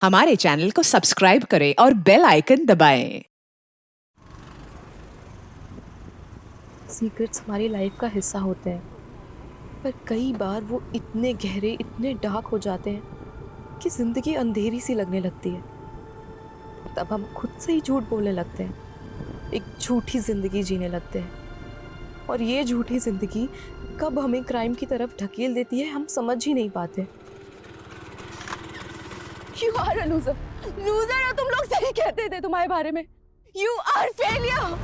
हमारे चैनल को सब्सक्राइब करें और बेल आइकन दबाएं। सीक्रेट्स हमारी लाइफ का हिस्सा होते हैं, पर कई बार वो इतने गहरे, इतने डार्क हो जाते हैं कि जिंदगी अंधेरी सी लगने लगती है। तब हम खुद से ही झूठ बोलने लगते हैं, एक झूठी जिंदगी जीने लगते हैं, और ये झूठी जिंदगी कब हमें क्राइम की तरफ ढकेल देती है हम समझ ही नहीं पाते। You are a loser. Loser हो तुम लोग, सही कहते थे तुम्हारे बारे में। You are failure.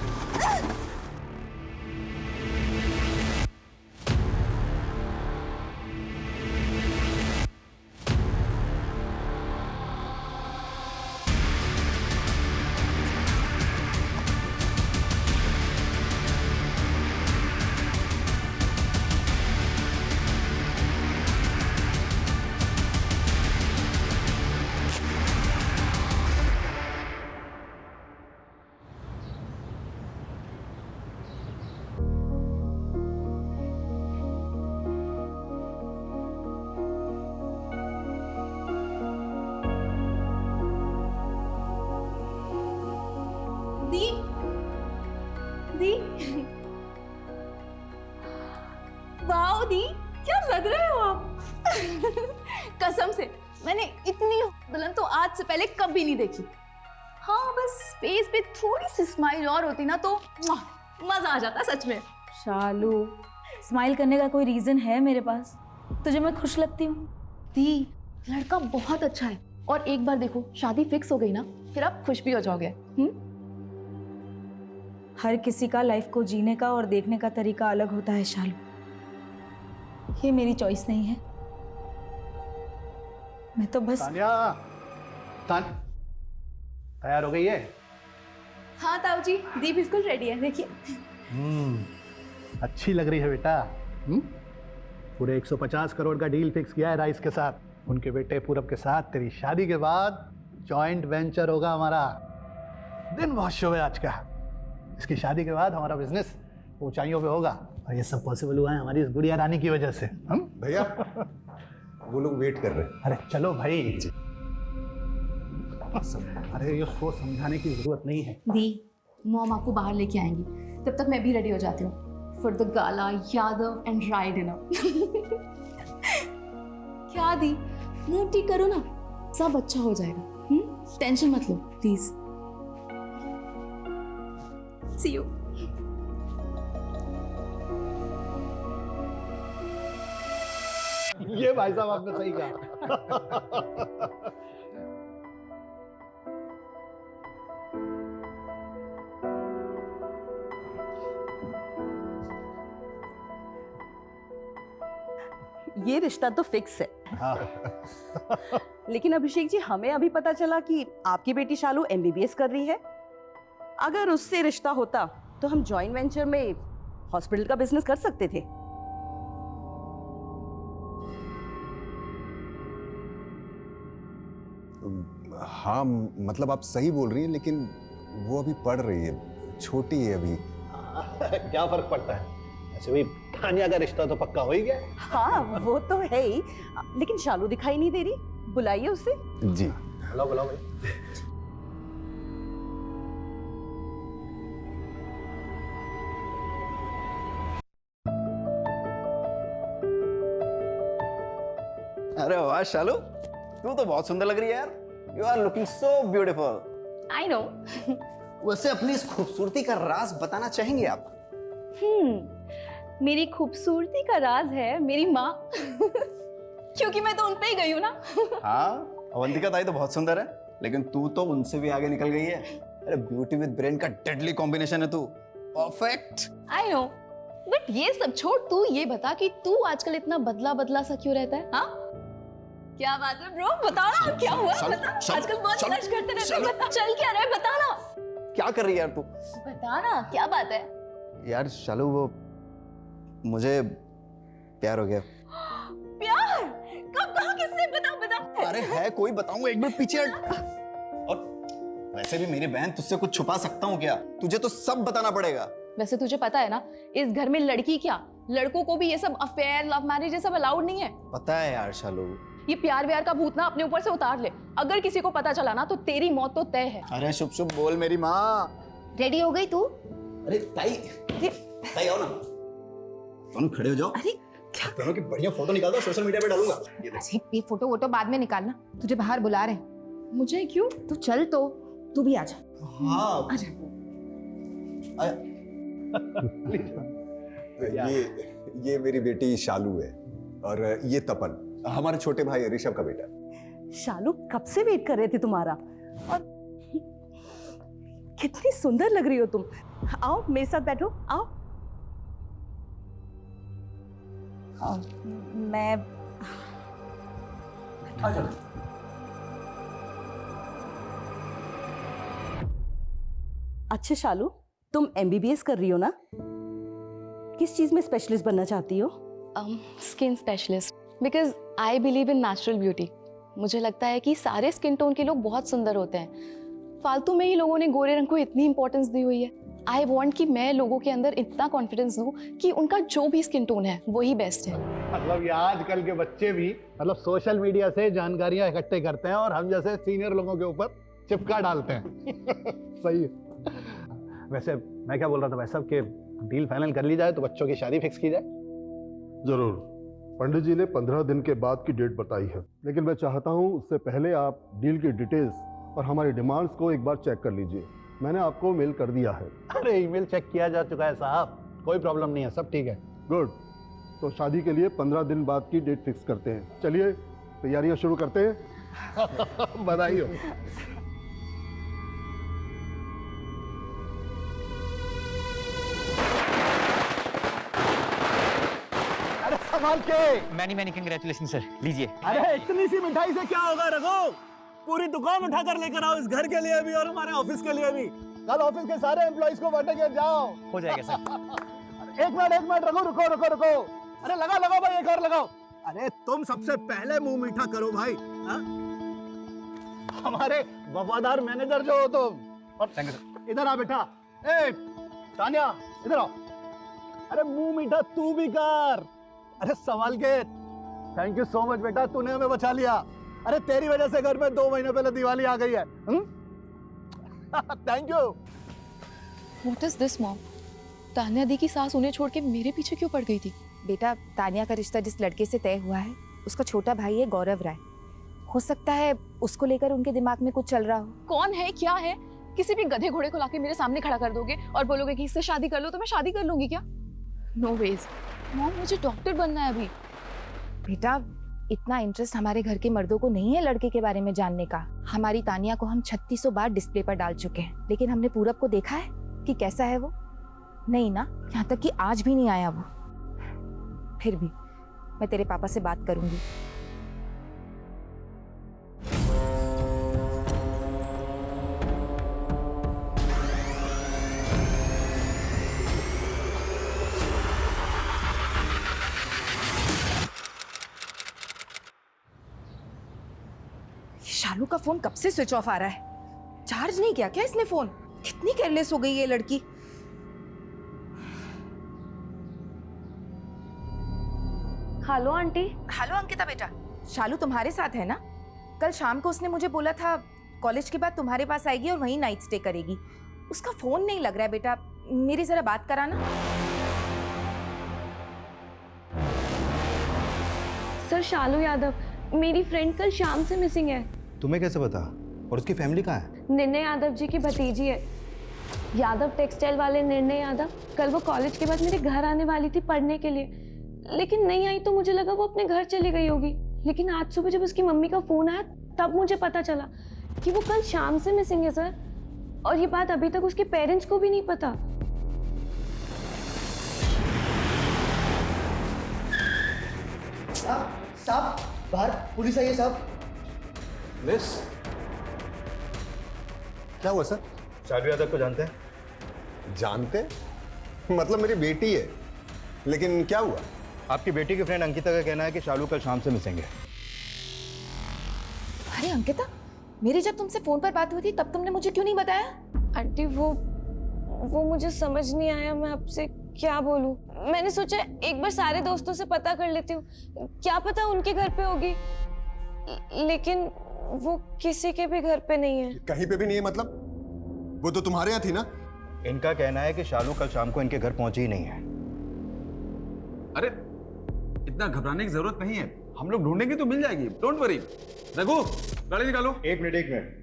दी दी वाओ दी, क्या लग रहे हो आप। कसम से मैंने इतनी दुल्हन तो आज से पहले कभी नहीं देखी। हाँ, बस फेस पे थोड़ी सी स्माइल और होती ना तो मजा आ जाता सच में। शालू, स्माइल करने का कोई रीजन है मेरे पास? तुझे मैं खुश लगती हूँ? दी, लड़का बहुत अच्छा है, और एक बार देखो शादी फिक्स हो गई ना, फिर आप खुश भी हो जाओगे। हर किसी का लाइफ को जीने का और देखने का तरीका अलग होता है शालू, ये मेरी चॉइस नहीं है। मैं तो बस तैयार हो गई है? हाँ ताऊ जी, दी बिल्कुल रेडी है, देखिए। अच्छी लग रही है बेटा। पूरे 150 करोड़ का डील फिक्स किया है राइस के साथ। उनके बेटे पूरब के साथ तेरी शादी के बाद जॉइंट वेंचर होगा हमारा। दिन बहुत शुभ है आज का। इसकी शादी के बाद हमारा बिजनेस ऊंचाइयों पे होगा, और ये सब पॉसिबल हुआ है हमारी इस गुड़िया रानी की वजह से। हम भैया वो लोग वेट कर रहे हैं। अरे चलो भाई। अरे ये उसको समझाने की जरूरत नहीं है। दी, मॉम आपको बाहर लेके आएंगी, तब तक मैं भी रेडी हो जाती हूँ for the gala, Yadav and Rai dinner. क्या दी, मूड ठीक करो ना, सब अच्छा हो जाएगा। टेंशन मत लो प्लीज। C you. ये भाई साहब आपने सही कहा। ये रिश्ता तो फिक्स है। हाँ। लेकिन अभिषेक जी, हमें अभी पता चला कि आपकी बेटी शालू एमबीबीएस कर रही है। अगर उससे रिश्ता होता तो हम जॉइंट वेंचर में हॉस्पिटल का बिजनेस कर सकते थे। हाँ मतलब आप सही बोल रही हैं, लेकिन वो अभी पढ़ रही है, छोटी है अभी। क्या फर्क पड़ता है? ऐसे भी तानिया का रिश्ता तो पक्का हो ही गया। हाँ वो तो है ही, लेकिन शालू दिखाई नहीं दे रही, बुलाइए उसे। जी बुलाओ बुलाओ भाई। अरे वाह शालू, तू तो बहुत सुंदर लग रही है यार। You are looking so beautiful. I know. वैसे अपनी इस खूबसूरती का राज बताना चाहेंगे आप? मेरी खूबसूरती का राज है मेरी माँ। क्योंकि मैं तो उन पे ही गई हूँ ना। हाँ, अवंतिका ताई तो बहुत सुंदर है, लेकिन तू तो उनसे भी आगे निकल गई है। अरे ब्यूटी विद ब्रेन का डेडली कॉम्बिनेशन है तू। परफेक्ट। आई नो, बट ये सब छोड़, तू ये बता कि तू आजकल इतना बदला बदला सा क्यों रहता है? हाँ, क्या बात है ब्रो, बता ना क्या हुआ। बता, आजकल बहुत फ्लर्ट करते रहते हो, बता चल क्या रहा है, बता ना। क्या कर रही है यार तू? बता ना क्या बात है। यार शालू, वो मुझे प्यार हो गया। प्यार? कब, कहाँ, किससे? बता बता। अरे है कोई, बताऊंगा, एक मिनट पीछे हट। और वैसे भी मेरी बहन, तुझसे कुछ छुपा सकता हूँ क्या? तुझे तो सब बताना पड़ेगा। वैसे तुझे पता है ना, इस घर में लड़की क्या, लड़कों को भी ये सब अफेयर, लव मैरिज ये सब अलाउड नहीं है। पता है यार शालू। ये प्यार व्यार का भूत ना अपने ऊपर से उतार ले। अगर किसी को पता चला ना तो तेरी मौत तो तय है। अरे शुभ शुभ बोल मेरी माँ। रेडी हो गई तू? अरे ताई, ताई आओ ना, दोनों खड़े हो जाओ। अरे क्या दोनों की बढ़िया फोटो निकाल दो, सोशल मीडिया पे डालूंगा। ये देख। अरे ये फोटो वोटो बाद में निकालना, तुझे बाहर बुला रहे हैं। मुझे क्यों? तू चल तो, तू भी आजा। हाँ ये मेरी बेटी शालू है और ये तपन, हमारे छोटे भाई ऋषभ का बेटा। शालू कब से वेट कर रहे थे तुम्हारा, और कितनी सुंदर लग रही हो तुम। आओ मेरे साथ बैठो, आओ। मैं अच्छा शालू, तुम MBBS कर रही हो ना? किस चीज में स्पेशलिस्ट बनना चाहती हो? Skin specialist, because I believe in natural beauty. मुझे लगता है कि सारे स्किन टोन के लोग बहुत सुंदर होते हैं। फालतू में ही लोगों ने गोरे रंग को इतनी इंपॉर्टेंस दी हुई है। आई वॉन्ट कि मैं लोगों के अंदर इतना कॉन्फिडेंस दूं कि उनका जो भी स्किन टोन है वही बेस्ट है। मतलब ये आजकल के बच्चे भी मतलब सोशल मीडिया से जानकारियां इकट्ठे करते हैं और हम जैसे सीनियर लोगों के ऊपर चिपका डालते हैं। सही है। वैसे मैं क्या बोल रहा था भाई साहब कि डील फाइनल कर ली जाए तो बच्चों की शादी फिक्स की जाए। जरूर। पंडित जी ने 15 दिन के बाद की डेट बताई है, लेकिन मैं चाहता हूं उससे पहले आप डील की डिटेल्स और हमारी डिमांड्स को एक बार चेक कर लीजिए। मैंने आपको मेल कर दिया है। अरे ईमेल चेक किया जा चुका है साहब, कोई प्रॉब्लम नहीं है, सब ठीक है। गुड। तो शादी के लिए 15 दिन बाद की डेट फिक्स करते हैं। चलिए तैयारियां शुरू करते हैं। बधाई हो। अरे संभाल के। मैनी मैनी कंग्रेचुलेशन सर, लीजिए। अरे इतनी सी मिठाई से क्या होगा रघु, पूरी दुकान उठा कर लेकर आओ, इस घर के लिए भी और हमारे ऑफिस के लिए भी। कल ऑफिस के सारे एम्प्लॉइज को बांटेंगे, जाओ। हो जाएगा सर। एक मिनट रघु, रुको। अरे लगाओ भाई, एक और लगाओ। अरे तुम सबसे पहले मुंह मीठा करो भाई। हा? हमारे वफादार मैनेजर जो हो तुम। और इधर आ बेटा। ए तान्या इधर आओ। अरे मुंह मीठा तू भी कर। अरे संभाल के। थैंक यू सो मच बेटा, तूने हमें बचा लिया। अरे तेरी वजह से घर में 2 महीने पहले दिवाली आ गई है। Thank you. What is this, mom? Tanya दी की सास उन्हें छोड़ के मेरे पीछे क्यों पड़ गई थी? बेटा, तान्या का रिश्ता जिस लड़के से तय हुआ है उसका छोटा भाई है गौरव राय। हो सकता है उसको लेकर उनके दिमाग में कुछ चल रहा हो। कौन है, क्या है? किसी भी गधे घोड़े को लाके मेरे सामने खड़ा कर दोगे और बोलोगे कि इससे शादी कर लो, तो मैं शादी कर लूंगी क्या? नो वेज मॉम, मुझे डॉक्टर बनना है अभी। बेटा, इतना इंटरेस्ट हमारे घर के मर्दों को नहीं है लड़के के बारे में जानने का। हमारी तानिया को हम 3600 बार डिस्प्ले पर डाल चुके हैं, लेकिन हमने पूरब को देखा है कि कैसा है वो? नहीं ना, यहाँ तक कि आज भी नहीं आया वो। फिर भी मैं तेरे पापा से बात करूंगी। शालू का फोन कब से स्विच ऑफ आ रहा है? चार्ज नहीं किया क्या इसने फोन? कितनी केयरलेस हो गई ये लड़की। Hello aunty. हेलो अंकिता बेटा, शालू तुम्हारे साथ है ना? कल शाम को उसने मुझे बोला था कॉलेज के बाद तुम्हारे पास आएगी और वहीं नाइट स्टे करेगी। उसका फोन नहीं लग रहा है बेटा, मेरी जरा बात कराना। सर, शालू यादव मेरी फ्रेंड कल शाम से मिसिंग है। तुम्हें कैसे पता? और उसकी फैमिली कहाँ है? निर्णय यादव जी की भतीजी है, यादव टेक्सटाइल वाले निर्णय यादव। कल वो कॉलेज के बाद मेरे घर आने वाली थी पढ़ने के लिए, लेकिन नहीं आई तो मुझे लगा वो अपने घर चली गई होगी। लेकिन आज सुबह जब उसकी मम्मी का फोन आया तब मुझे पता चला कि वो कल शाम से मिसिंग है सर। और ये बात अभी तक उसके पेरेंट्स को भी नहीं पता। साहब बाहर पुलिस आई है साहब। पुलिस? क्या हुआ सर? शालू यादव को जानते हैं? जानते? मतलब मेरी बेटी है, लेकिन क्या हुआ? आपकी बेटी की फ्रेंड अंकिता का कहना है कि शालू कल शाम से मिसिंग है। अरे अंकिता, मेरी जब तुमसे फोन पर बात हुई थी तब तुमने मुझे क्यों नहीं बताया? आंटी वो मुझे समझ नहीं आया, मैं आपसे क्या बोलूं। मैंने सोचा एक बार सारे दोस्तों से पता कर लेती हूँ, क्या पता उनके घर पे होगी। लेकिन वो किसी के भी घर पे नहीं है। कहीं पे भी नहीं है मतलब? वो तो तुम्हारे यहाँ थी ना? इनका कहना है कि शालू कल शाम को इनके घर पहुंची ही नहीं है। अरे इतना घबराने की जरूरत नहीं है, हम लोग ढूंढेंगे तो मिल जाएगी, डोंट वरी। रघु गाड़ी निकालो। एक मिनट।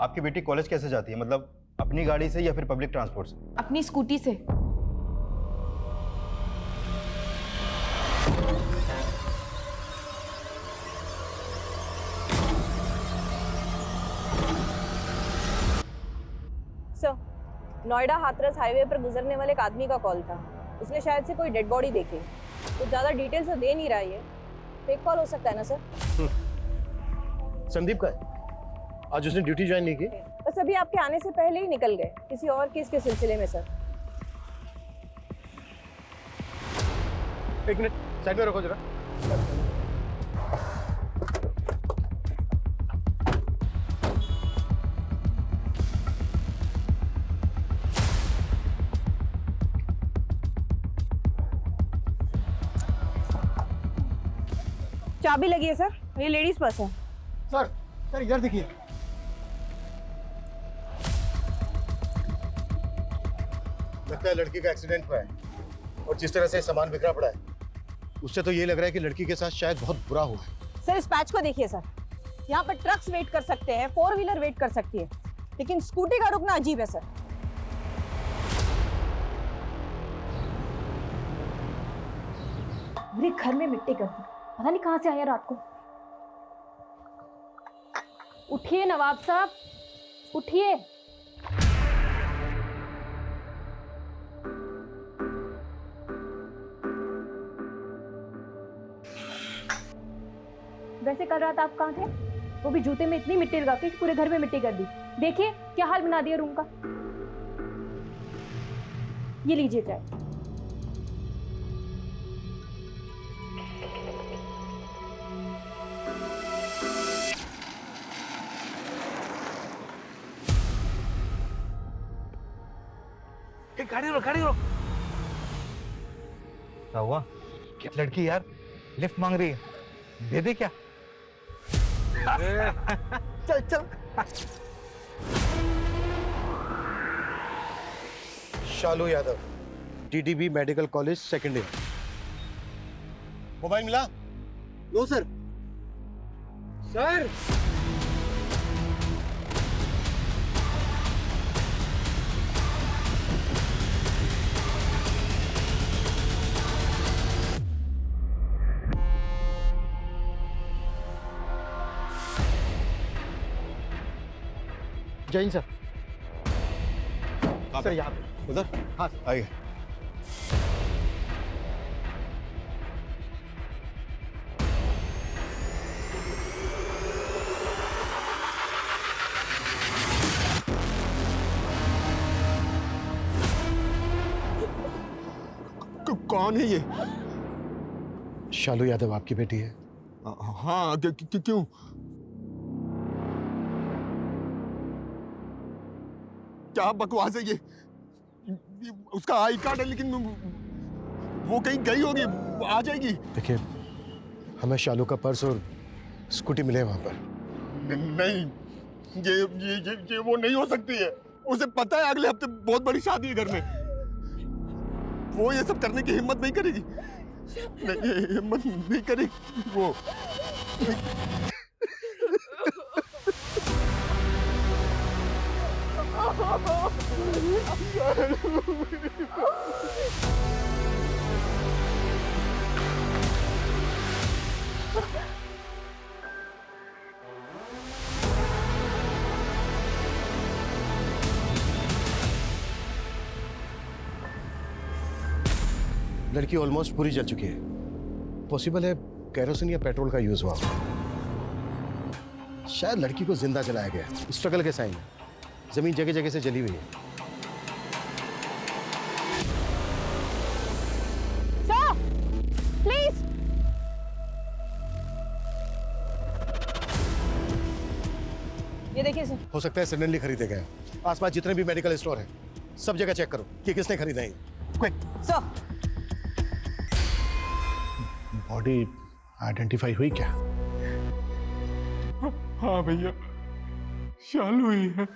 आपकी बेटी कॉलेज कैसे जाती है? मतलब अपनी गाड़ी से या फिर पब्लिक ट्रांसपोर्ट से? अपनी स्कूटी से। सर, नोएडा हाथरस हाईवे पर गुजरने वाले एक आदमी का कॉल था। उसने शायद से कोई डेड बॉडी देखी। तो ज़्यादा डिटेल्स तो दे नहीं रहा है। फेक कॉल हो सकता है ना सर? संदीप का है। आज उसने ड्यूटी ज्वाइन नहीं की। बस अभी आपके आने से पहले ही निकल गए किसी और केस के सिलसिले में सर। एक मिनट साइड में रखो जरा। चाबी लगी है सर, ये लेडीज पर्स है। सर इधर देखिए। लगता है लड़की का एक्सीडेंट हुआ है और जिस तरह से सामान बिखरा पड़ा है उससे तो ये लग रहा है कि लड़की के साथ शायद बहुत बुरा हुआ है। सर इस पैच को देखिए सर, यहाँ पर ट्रक्स वेट कर सकते हैं, 4 व्हीलर वेट कर सकती है, लेकिन स्कूटी का रुकना अजीब है सर। मेरे घर में मिट्टी कर दी, पता नहीं कहाँ से आया रात को। उठिए नवाब साहब, उठिए। वैसे कल रात आप कहाँ थे? वो भी जूते में इतनी मिट्टी लगा के पूरे घर में मिट्टी कर दी। देखिए क्या हाल बना दिया रूम का। ये लीजिए चाय। गाड़ी रोक, गाड़ी रोक। क्या हुआ? क्या लड़की यार लिफ्ट मांग रही है, दे दे क्या? चल चल। Shalu Yadav, TDB medical college second year. Mobile मिला? लो sir. Sir Jain sir. Sir यहाँ पे। उधर? हाँ आइए। कौन है ये? शालू यादव आपकी बेटी है? हाँ, क्यों? क्या बकवास है ये? उसका आई कार्ड है लेकिन वो कहीं गई होगी, आ जाएगी। देखिए, हमें शालू का पर्स और स्कूटी मिले वहां पर। नहीं, ये वो नहीं हो सकती है। उसे पता है अगले हफ्ते बहुत बड़ी शादी है घर में। वो ये सब करने की हिम्मत नहीं करेगी। नहीं, हिम्मत नहीं करेगी वो। लड़की ऑलमोस्ट पूरी जल चुकी है। पॉसिबल है कैरोसिन या पेट्रोल का यूज हुआ। शायद लड़की को जिंदा जलाया गया। स्ट्रगल के साइन है। जमीन जगह जगह से जली हुई है। Sir please. ये देखिए सर। हो सकता है सडनली खरीदे गए। आसपास जितने भी मेडिकल स्टोर हैं, सब जगह चेक करो कि किसने खरीदा है। क्विक। सर बॉडी आइडेंटिफाई हुई क्या? हाँ भैया, शालू ही है।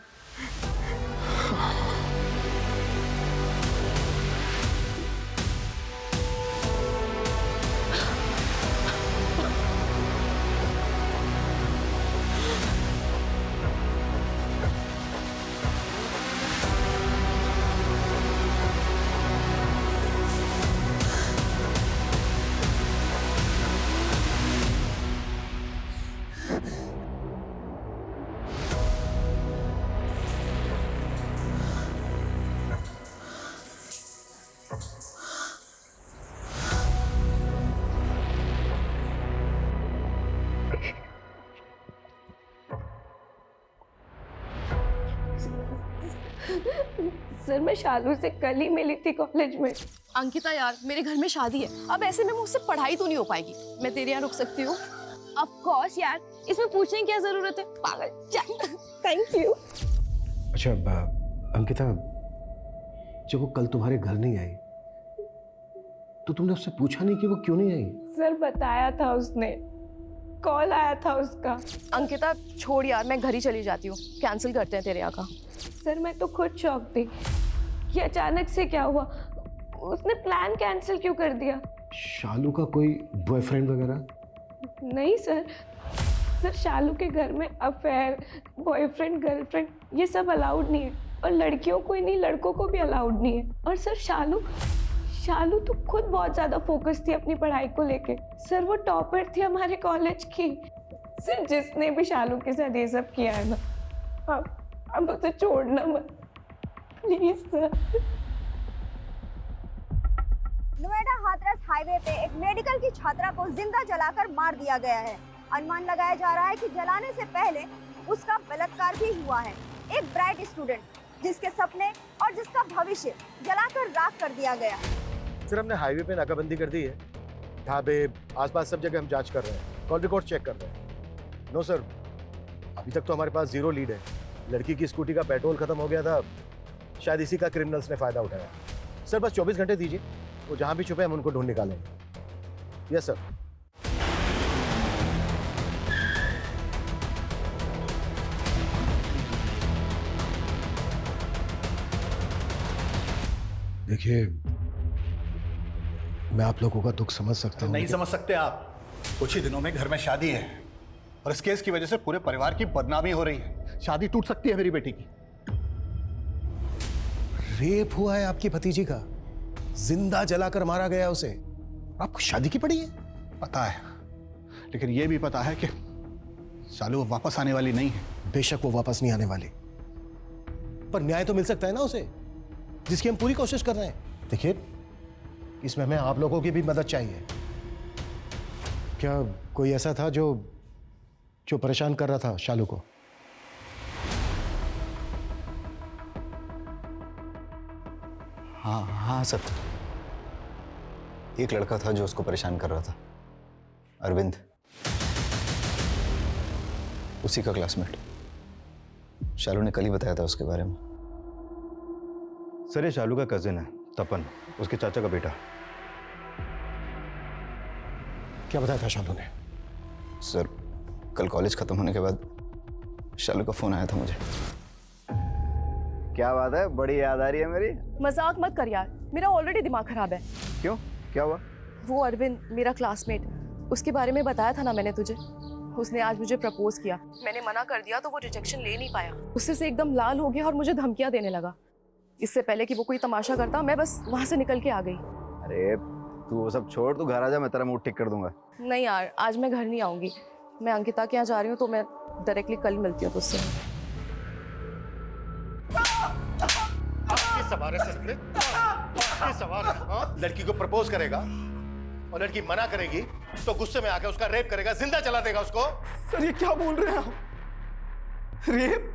सर मैं शालू से कल ही मिली थी कॉलेज में। अंकिता यार, मेरे घर में शादी है, अब ऐसे में मुझसे पढ़ाई तो नहीं हो पाएगी। मैं तेरे यहाँ रुक सकती हूँ? ऑफ कोर्स यार, इसमें पूछने की क्या जरूरत है, पागल। Thank you. अच्छा अंकिता, जब वो कल तुम्हारे घर नहीं आई तो तुमने उससे पूछा नहीं कि वो क्यों नहीं आई? सर बताया था उसने, कॉल आया था उसका। अंकिता छोड़ यार, मैं घर ही चली जाती हूँ, कैंसिल करते हैं तेरे यहाँ का। सर मैं तो खुद शॉक थी कि अचानक से क्या हुआ, उसने प्लान कैंसिल क्यों कर दिया। शालू का कोई बॉयफ्रेंड वगैरह? नहीं सर, सर शालू के घर में अफेयर, बॉयफ्रेंड, गर्लफ्रेंड ये सब अलाउड नहीं है, और लड़कियों को ही नहीं लड़कों को भी अलाउड नहीं है। और सर शालू तो खुद बहुत ज्यादा फोकस थी अपनी पढ़ाई को लेके। सर वो टॉपर थी हमारे कॉलेज की। सर जिसने भी शालू के साथ ये सब किया है ना, अब उसे छोड़ना मत please sir. Noida Hathras highway पे एक मेडिकल की छात्रा को जिंदा जलाकर मार दिया गया है। अनुमान लगाया जा रहा है कि जलाने से पहले उसका बलात्कार भी हुआ है। एक ब्राइट स्टूडेंट जिसके सपने और जिसका भविष्य जलाकर राख कर दिया गया। सर हमने हाईवे पे नाकाबंदी कर दी है, ढाबे आसपास सब जगह हम जांच कर रहे हैं, कॉल रिकॉर्ड चेक कर रहे हैं। नो सर, अभी तक तो हमारे पास 0 लीड है। लड़की की स्कूटी का पेट्रोल खत्म हो गया था, शायद इसी का क्रिमिनल्स ने फायदा उठाया। सर बस 24 घंटे दीजिए, वो जहां भी छुपे हम उनको ढूंढ निकालेंगे। Yes sir. देखिए, मैं आप लोगों का दुख समझ सकता हूँ। नहीं समझ सकते आप, कुछ ही दिनों में घर में शादी है और इस केस की वजह से पूरे परिवार की बदनामी हो रही है। शादी टूट सकती है मेरी बेटी की। रेप हुआ है आपकी भतीजी का, जिंदा जलाकर मारा गया उसे, आपको शादी की पड़ी है? पता है, लेकिन यह भी पता है कि शालू वापस आने वाली नहीं है। बेशक वो वापस नहीं आने वाली, पर न्याय तो मिल सकता है ना उसे, जिसकी हम पूरी कोशिश कर रहे हैं। देखिए, इसमें हमें आप लोगों की भी मदद चाहिए। क्या कोई ऐसा था जो परेशान कर रहा था शालू को? हाँ सर, एक लड़का था जो उसको परेशान कर रहा था, अरविंद, उसी का क्लासमेट। शालू ने कल ही बताया था उसके बारे में। सर ये शालू का कजिन है, तपन, उसके चाचा का बेटा। क्या बताया था शालू ने? सर कल कॉलेज खत्म होने के बाद शालू का फोन आया था मुझे। क्या बात है, बड़ी याद आ रही है मेरी। मजाक मत कर यार, मेरा ऑलरेडी दिमाग खराब है। क्यों, क्या हुआ? वो अरविंद, मेरा क्लासमेट, उसके बारे में बताया था ना मैंने तुझे। उसने आज मुझे प्रपोज किया, मैंने मना कर दिया तो वो रिजेक्शन ले नहीं पाया। उससे से एकदम लाल हो गया और मुझे धमकियां देने लगा। इससे पहले कि वो कोई तमाशा करता, मैं बस वहां से निकल के आ गई। अरे तू वो सब छोड़, तू घर आ जा, मैं तेरा मूड ठीक कर दूंगा। नहीं यार, आज मैं घर नहीं आऊंगी, मैं अंकिता के यहाँ जा रही हूँ, तो मैं डायरेक्टली कल मिलती हूँ तुझसे। लड़की को प्रपोज करेगा और लड़की मना करेगी तो गुस्से में आकर उसका रेप करेगा, जिंदा जला देगा उसको। सर ये क्या बोल रहे हैं आप? रेप,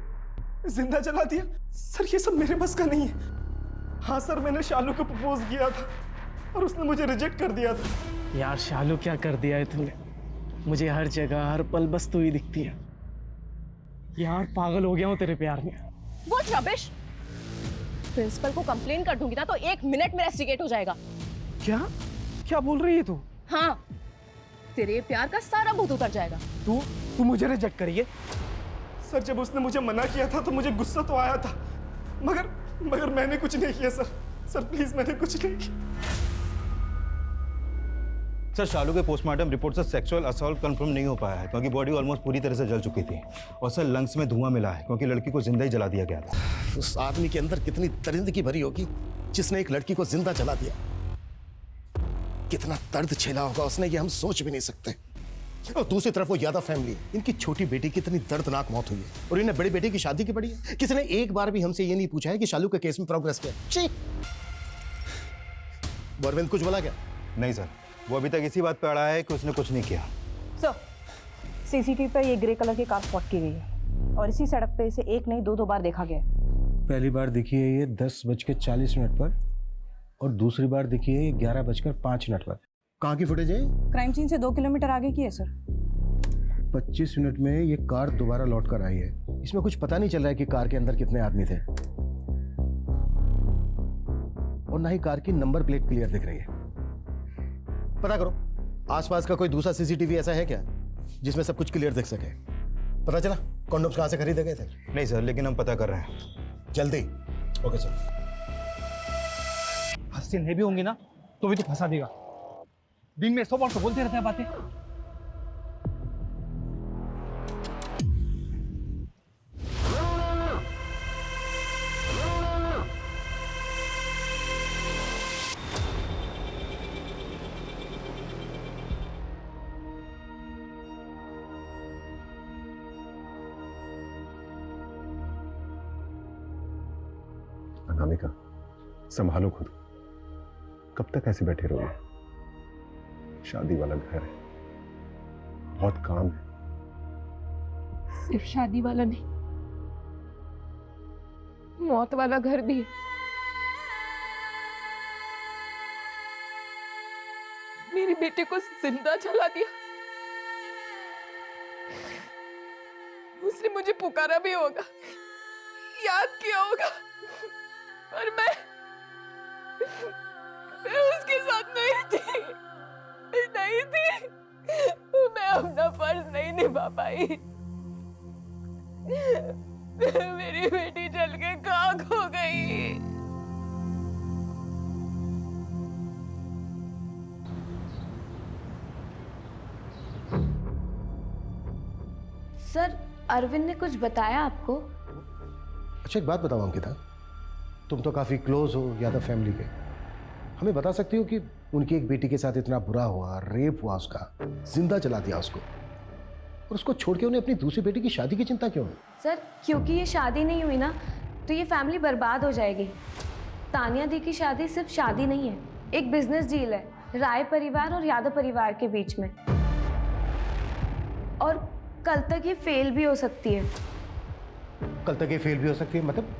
जिंदा जला दिया? सर ये सब मेरे बस का नहीं है। हाँ सर, मैंने शालू को प्रपोज किया था और उसने मुझे रिजेक्ट कर दिया था। यार शालू क्या कर दिया है तूने, मुझे हर जगह हर पल बस तू ही दिखती है। यार पागल हो गया हूँ तेरे प्यार में। वो रबिश, प्रिंसिपल को कंप्लेन कर दूंगी ना तो 1 मिनट में रेस्टिकेट हो जाएगा। क्या क्या बोल रही है तू? हाँ, तेरे प्यार का सारा भूत उतर जाएगा। तू मुझे रिजेक्ट करिए। सर जब उसने मुझे मना किया था तो मुझे गुस्सा तो आया था, मगर मैंने कुछ नहीं किया सर। सर प्लीज मैंने कुछ नहीं किया। सर शालू के पोस्टमार्टम रिपोर्ट से सेक्सुअल असॉल्ट कंफर्म नहीं हो पाया है क्योंकि बॉडी ऑलमोस्ट पूरी तरह से जल चुकी थी और सर लंग्स में धुआं मिला है क्योंकि लड़की को जिंदा ही जला दिया गया था। उस आदमी के अंदर कितनी दरिंदगी भरी होगी जिसने एक लड़की को जिंदा जला दिया। कितना दर्द झेला होगा उसने, ये हम सोच भी नहीं सकते। और दूसरी तरफ वो यादव फैमिली, इनकी छोटी बेटी की इतनी दर्दनाक मौत हुई है और इन्हें बड़ी बेटी की शादी की पड़ी है। किसी ने एक बार भी हमसे ये नहीं पूछा है कि शालू के केस में प्रोग्रेस क्या है। अरविंद कुछ बोला क्या? नहीं सर, वो अभी तक इसी बात पे अड़ा है कि उसने कुछ नहीं किया। सर सीसीटीवी पर ये ग्रे कलर की कार स्पॉट की गई है और इसी सड़क पे इसे एक नहीं दो बार देखा गया है। पहली बार देखी है ये 10:40 पर और दूसरी बार देखी है ये 11:05 पर। कहाँ की फुटेज है? क्राइम सीन से 2 किलोमीटर आगे की है सर। 25 मिनट में ये कार दोबारा लौट कर आई है। इसमें कुछ पता नहीं चल रहा है कि कार के अंदर कितने आदमी थे और ना ही कार की नंबर प्लेट क्लियर दिख रही है। पता करो आसपास का कोई दूसरा सीसीटीवी ऐसा है क्या जिसमें सब कुछ क्लियर दिख सके। पता चला कॉन्डोम्स कहाँ से खरीदे गए थे? नहीं सर, लेकिन हम पता कर रहे हैं जल्दी। Okay sir. हस्ती नहीं भी होंगी ना तो भी तो फंसा देगा। दिन में 100 बार तो बोलते रहते हैं बातें। अनामिका संभालो खुद, कब तक ऐसे बैठे रहोगे? शादी वाला घर है, बहुत काम है। सिर्फ शादी वाला नहीं, मौत वाला घर भी है। मेरी बेटे को जिंदा जला दिया। उसने मुझे पुकारा भी होगा, याद किया होगा, पर मैं उसके साथ नहीं थी। मैं अपना फर्ज नहीं निभा पाई। मेरी बेटी जल के खाक हो गई। सर अरविंद ने कुछ बताया आपको? अच्छा एक बात बताओ अंकिता, तुम तो काफी क्लोज हो यादव फैमिली के, हमें बता सकती हो कि उनकी एक बेटी के साथ इतना बुरा हुआ, रेप हुआ उसका, जिंदा जला दिया उसको, और उसको छोड़ के उन्हें अपनी दूसरी बेटी की शादी की चिंता क्यों है? सर क्योंकि ये शादी नहीं हुई ना तो ये फैमिली बर्बाद हो जाएगी। तानिया दी की शादी सिर्फ शादी नहीं है, एक बिजनेस डील है राय परिवार और यादव परिवार के बीच में, और कल तक ये फेल भी हो सकती है। कल तक ये फेल भी हो सकती है मतलब?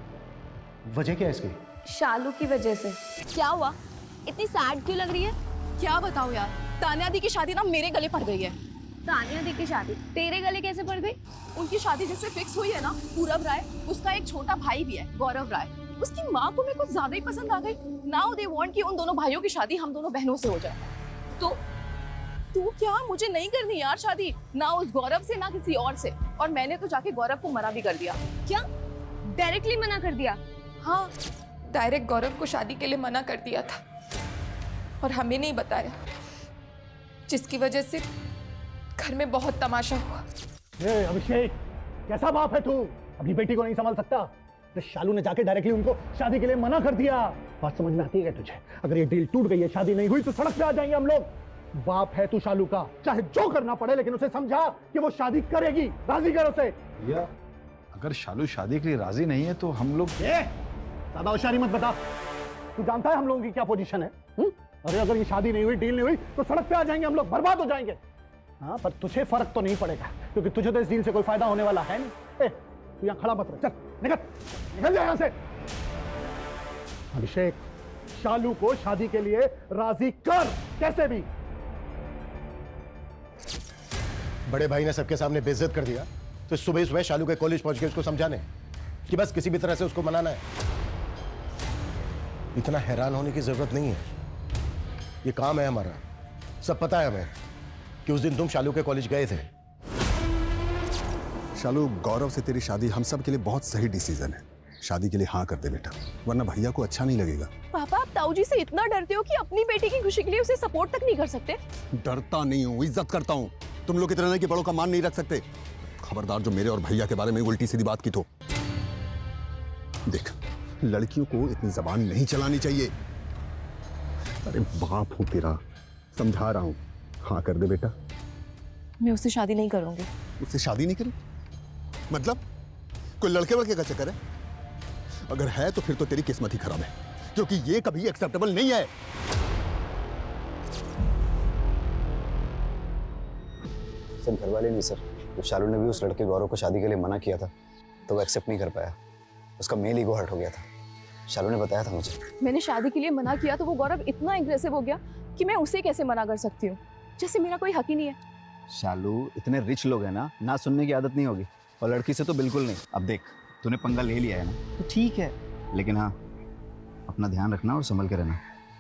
वजह क्या है इसकी? शालू की वजह से। क्या हुआ? इतनी सैड क्यों लग रही है? क्या बताऊं यार, तानिया दी की शादी ना मेरे गले पड़ गई है। तानिया दी की शादी तेरे गले कैसे पड़ गई? उनकी शादी जिससे फिक्स हुई है ना, पूरब राय, उसका एक छोटा भाई भी है, गौरव राय। उसकी माँ को मेरे को ज्यादा ही पसंद आ गई। नाउ दे वांट कि उन दोनों भाइयों की शादी हम दोनों बहनों से हो जाए। तो तू क्या, मुझे नहीं करनी यार शादी, ना उस गौरव से ना किसी और से। और मैंने तो जाके गौरव को मना भी कर दिया। क्या डायरेक्टली मना कर दिया? हाँ, डायरेक्ट गौरव को शादी के लिए मना कर दिया था और हमें नहीं बताया, जिसकी वजह से घर में बहुत तमाशा हुआ। अभिषेक, कैसा बाप है तू? अपनी बेटी को नहीं संभाल सकता? तो शालू ने जाके डायरेक्टली उनको शादी के लिए मना कर दिया। बात समझ में आती है तुझे? अगर ये डील टूट गई है, शादी नहीं हुई, तो सड़क पे आ जाएंगे हम लोग। बाप है तू शालू का, चाहे जो करना पड़े, लेकिन उसे समझा कि वो शादी करेगी, राजी कर उसे। भैया अगर शालू शादी के लिए राजी नहीं है तो हम लोग ज्यादा होशियारी मत बता। तू जानता है हम लोगों की क्या पोजीशन है? अरे अगर ये शादी नहीं हुई, डील नहीं हुई, तो सड़क पे आ जाएंगे हम लोग, बर्बाद हो जाएंगे। हाँ, पर तुझे फर्क तो नहीं पड़ेगा क्योंकि तुझे तो इस डील से कोई फायदा होने वाला है नहीं। तू यहाँ खड़ा मत रह, चल निकल जा यहाँ से। अभिषेक, शालू को शादी के लिए राजी कर, कैसे भी। बड़े भाई ने सबके सामने बेइज्जत कर दिया, तो सुबह सुबह शालू के कॉलेज पहुंच के उसको समझाने कि बस किसी भी तरह से उसको मनाना है। इतना हैरान होने की जरूरत नहीं है, ये काम है हमारा, सब पता है हमें। कि उस दिन तुम शालू के कॉलेज गए थे। शालू, गौरव से तेरी शादी हम सब के लिए बहुत सही डिसीजन है। शादी के लिए हाँ कर दे बेटा, वरना भैया को अच्छा नहीं लगेगा। पापा, आप ताऊ जी से इतना डरते हो कि अपनी बेटी की खुशी के लिए उसे सपोर्ट तक नहीं कर सकते? डरता नहीं हूँ, इज्जत करता हूँ। तुम लोग इतने कि बड़ों का मान नहीं रख सकते। खबरदार जो मेरे और भैया के बारे में उल्टी सीधी बात की तो। देख, लड़कियों को इतनी जबान नहीं चलानी चाहिए। अरे बाप हूं तेरा, समझा रहा हूं। हाँ कर दे बेटा। मैं उससे शादी नहीं करूंगी। उससे शादी नहीं करी? मतलब कोई लड़के वड़के का चक्कर है? अगर है तो फिर तो तेरी किस्मत ही खराब है, क्योंकि ये कभी एक्सेप्टेबल नहीं है। सर घर वाले नहीं सर, तो शालू ने भी उस लड़के गौरव को शादी के लिए मना किया था तो वो एक्सेप्ट नहीं कर पाया। उसका मेल ईगो हर्ट हो गया था। शालू ने बताया था मुझे। मैंने शादी के लिए मना किया तो वो गौरव इतना एग्रेसिव हो गया कि मैं उसे कैसे मना कर सकती हूँ, जैसे मेरा कोई हक ही नहीं है। शालू, इतने रिच लोग हैं ना, ना सुनने की आदत नहीं होगी, और लड़की से तो बिल्कुल नहीं। अब देख, तूने पंगा ले लिया है ना, तो ठीक है, लेकिन हाँ अपना ध्यान रखना और संभल के रहना,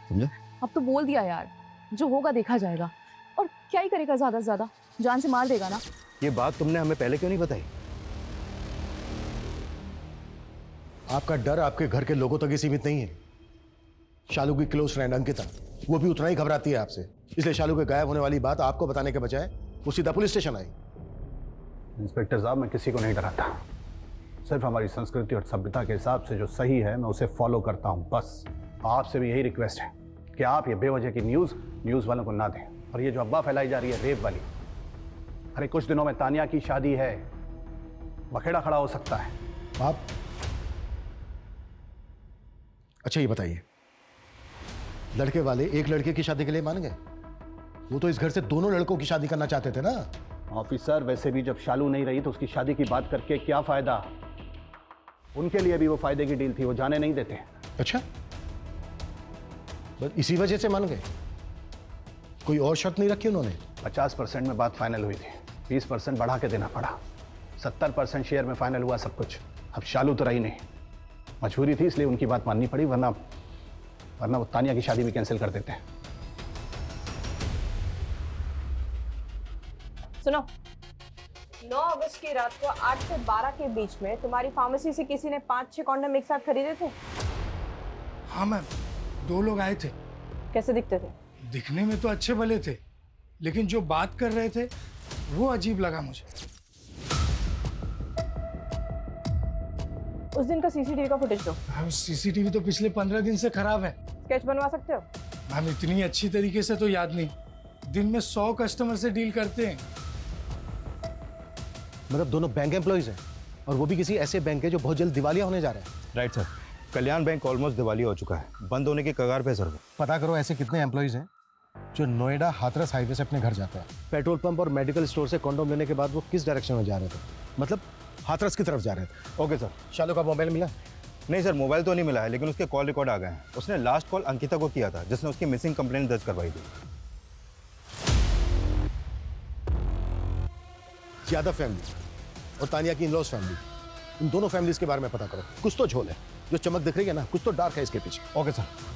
समझे? अब तो बोल दिया यार, जो होगा देखा जाएगा। और क्या ही करेगा, ज्यादा से ज्यादा जान से मार देगा ना। ये बात तुमने हमें पहले क्यों नहीं बताई? आपका डर आपके घर के लोगों तक ही सीमित नहीं है। शालू की क्लोज फ्रेंड अंकिता, वो भी उतना ही घबराती है आपसे, इसलिए शालू के गायब होने वाली बात आपको बताने के बजाय वो सीधा पुलिस स्टेशन आई। इंस्पेक्टर साहब, मैं किसी को नहीं डराता, सिर्फ हमारी संस्कृति और सभ्यता के हिसाब से जो सही है मैं उसे फॉलो करता हूँ, बस। आपसे भी यही रिक्वेस्ट है कि आप ये बेवजह की न्यूज़ वालों को ना दें। और ये जो अफवाह फैलाई जा रही है रेप वाली, अरे कुछ दिनों में तानिया की शादी है, बखेड़ा खड़ा हो सकता है। आप अच्छा ये बताइए, लड़के वाले एक लड़के की शादी के लिए मान गए? वो तो इस घर से दोनों लड़कों की शादी करना चाहते थे ना। ऑफिसर, वैसे भी जब शालू नहीं रही तो उसकी शादी की बात करके क्या फायदा? उनके लिए भी वो फायदे की डील थी, वो जाने नहीं देते। अच्छा, बस इसी वजह से मान गए? कोई और शर्त नहीं रखी उन्होंने? 50% में बात फाइनल हुई थी, 20% बढ़ा के देना पड़ा, 70% शेयर में फाइनल हुआ सब कुछ। अब शालू तो रही नहीं, मजबूरी थी इसलिए उनकी बात माननी पड़ी, वरना वो तानिया की शादी भी कैंसिल कर देते हैं। सुनो, 9 अगस्त की रात को 8 से 12 के बीच में तुम्हारी फार्मेसी से किसी ने 5-6 कॉन्डम एक साथ खरीदे थे? हाँ मैम, 2 लोग आए थे। कैसे दिखते थे? दिखने में तो अच्छे भले थे, लेकिन जो बात कर रहे थे वो अजीब लगा मुझे। उस दिन का सीसीटीवी का फुटेज दो। मैम सीसीटीवी तो पिछले 15 दिन से खराब है। स्केच बनवा सकते हो? मैम इतनी अच्छी तरीके से तो याद नहीं, दिन में 100 कस्टमर से डील करते हैं। मतलब दोनों बैंक एम्प्लॉइज हैं, और वो भी किसी ऐसे बैंक के जो बहुत जल्द दिवालिया होने जा रहे हैं। राइट सर, कल्याण बैंक ऑलमोस्ट दिवालिया हो चुका है, बंद होने के कगार पे सर। पता करो ऐसे कितने एम्प्लॉइज हैं जो नोएडा हाथरस हाईवे से अपने घर जाते हैं। पेट्रोल पंप और मेडिकल स्टोर से कॉन्डोम लेने के बाद वो किस डायरेक्शन में जा रहे थे? मतलब हाथरस की तरफ जा रहे थे। Okay sir. शालू का मोबाइल मिला? नहीं सर, मोबाइल तो नहीं मिला है, लेकिन उसके कॉल रिकॉर्ड आ गए हैं। उसने लास्ट कॉल अंकिता को किया था, जिसने उसकी मिसिंग कंप्लेंट दर्ज करवाई थी। यादव फैमिली और तानिया की इन-लॉज फैमिली, इन दोनों फैमिलीज के बारे में पता करो। कुछ तो झोल है, जो चमक दिख रही है ना, कुछ तो डार्क है इसके पीछे। Okay sir.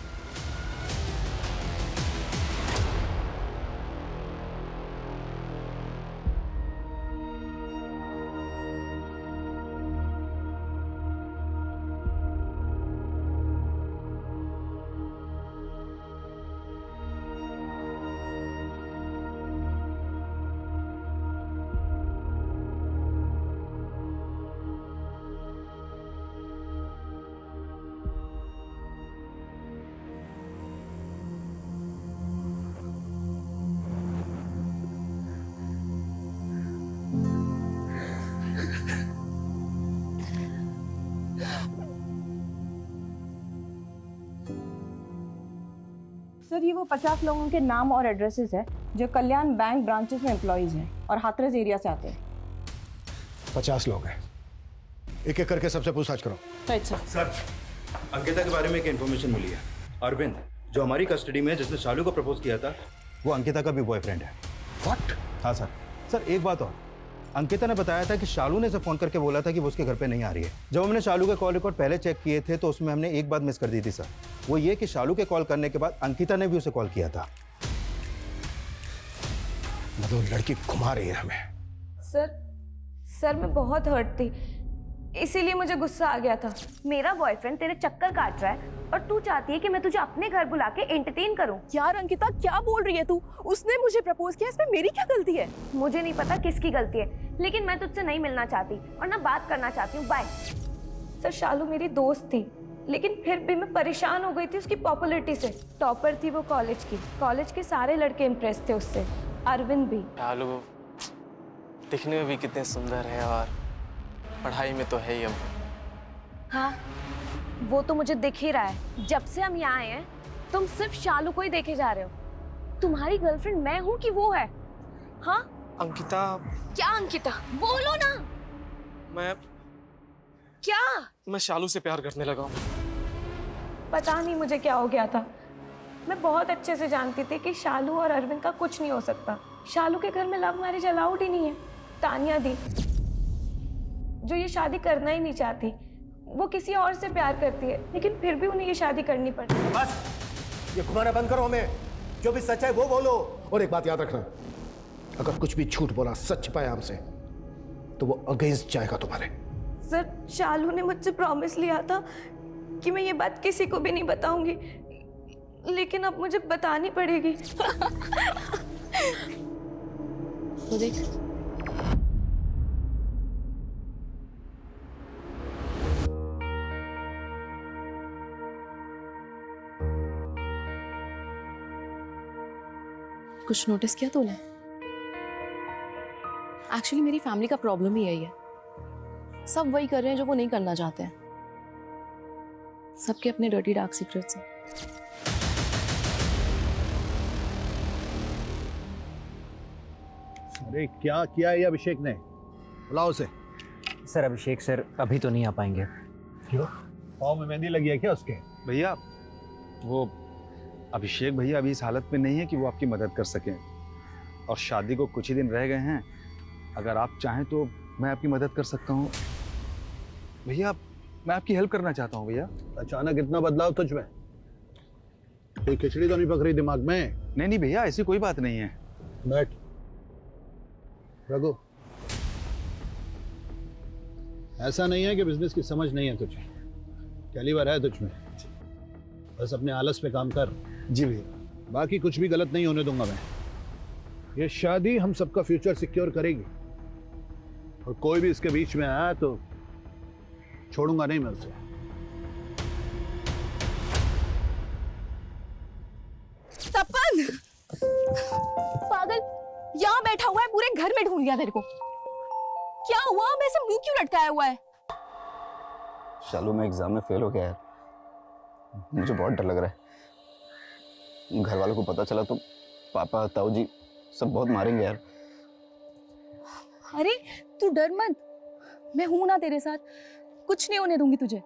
सर, ये वो 50 लोगों के नाम और एड्रेसेस है जो कल्याण बैंक ब्रांचेस में एम्प्लॉइज हैं और हाथरस एरिया से आते हैं। 50 लोग हैं, एक एक करके सबसे पूछताछ करो। Right sir. सर, अंकिता के बारे में एक इन्फॉर्मेशन मिली है। अरविंद, जो हमारी कस्टडी में, जिसने शालू को प्रपोज किया था, वो अंकिता का भी बॉयफ्रेंड है। व्हाट? हाँ सर। सर एक बात और, अंकिता ने बताया था कि शालू ने इसे फोन करके बोला था कि वो उसके घर पे नहीं आ रही है। जब हमने शालू के कॉल रिकॉर्ड पहले चेक किए थे तो उसमें हमने एक बात मिस कर दी थी सर, वो ये कि शालू के कॉल करने के बाद अंकिता ने भी उसे कॉल किया था। मतलब लड़की घुमा रही है हमें। सर मैं बहुत हर्ट थी, इसीलिए मुझे गुस्सा आ गया था। मेरा बॉयफ्रेंड तेरे चक्कर काट रहा है और तू चाहती है कि मैं तुझे अपने घर बुला के एंटरटेन करूं। यार अंकिता, क्या बोल रही है तू? उसने मुझे प्रपोज किया, इसमें मेरी क्या गलती है? मुझे नहीं पता किसकी गलती है, लेकिन मैं तुझसे नहीं मिलना चाहती और ना बात करना चाहती हूँ। बाय। सर शालू मेरी दोस्त थी, लेकिन फिर भी मैं परेशान हो गई थी उसकी पॉपुलैरिटी से। टॉपर थी वो कॉलेज की, कॉलेज के सारे लड़के इम्प्रेस थे उससे, अरविंद भी। शालू दिखने में भी कितने सुंदर है और पढ़ाई में तो है ही। अब हाँ, वो तो मुझे दिख ही रहा है। जब से हम यहाँ आए हैं तुम सिर्फ शालू को ही देखे जा रहे हो। तुम्हारी गर्लफ्रेंड मैं हूँ कि वो है? हाँ अंकिता। क्या अंकिता? बोलो ना। मैं शालू से प्यार करने लगा हूँ। पता नहीं मुझे क्या हो गया था। मैं बहुत अच्छे से जानती थी कि शालू और अरविंद का कुछ नहीं हो सकता। शालू के घर में लव मैरिज अलाउड ही नहीं है। तानिया दी, जो ये शादी करना ही नहीं चाहती, वो किसी और से प्यार करती है, लेकिन फिर भी उन्हें ये शादी करनी पड़ती है। बस ये घुमाना बंद करो हमें, जो भी सच है वो बोलो। और एक बात याद रखना, अगर कुछ भी झूठ बोला, सच छिपाया हमसे, तो वो अगेंस्ट जाएगा तुम्हारे। सर शालू ने मुझसे प्रॉमिस लिया था कि मैं ये बात किसी को भी नहीं बताऊंगी, लेकिन अब मुझे बतानी पड़ेगी। तो देख, कुछ नोटिस किया तूने? एक्चुअली मेरी फैमिली का प्रॉब्लम ही यही है। सब वही कर रहे हैं जो वो नहीं करना चाहते हैं। सबके अपने डर्टी डार्क सीक्रेट्स हैं। अरे क्या किया है ये अभिषेक ने? बुलाओ उसे। सर अभिषेक सर अभी तो नहीं आ पाएंगे। क्यों? पाँव में मेहंदी लगी है क्या उसके? भैया वो अभिषेक भैया अभी इस हालत में नहीं है कि वो आपकी मदद कर सकें, और शादी को कुछ ही दिन रह गए हैं। अगर आप चाहें तो मैं आपकी मदद कर सकता हूँ भैया। मैं आपकी हेल्प करना चाहता हूँ भैया। अचानक इतना बदलाव तुझ में? कोई खिचड़ी तो नहीं पक रही दिमाग में? नहीं भैया, ऐसी कोई बात नहीं है। बैठ रघु। ऐसा नहीं है कि बिजनेस की समझ नहीं है तुझे, कैलिबर है तुझ में। बस अपने आलस पे काम कर। जी भैया। बाकी कुछ भी गलत नहीं होने दूंगा मैं। ये शादी हम सबका फ्यूचर सिक्योर करेगी, और कोई भी इसके बीच में आया तो छोड़ूंगा नहीं मैं उसे। तपन पागल, यहाँ बैठा हुआ है, पूरे घर में ढूंढ लिया तेरे को। क्या हुआ? मैं ऐसे मुंह क्यों लटकाया हुआ है? शालू मैं एग्जाम में फेल हो गया यार, मुझे बहुत डर लग रहा है। घर वालों को पता चला तो पापा ताऊ जी सब बहुत मारेंगे यार। अरे तू डर मत, मैं हूं ना तेरे साथ, कुछ नहीं होने दूंगी तुझे।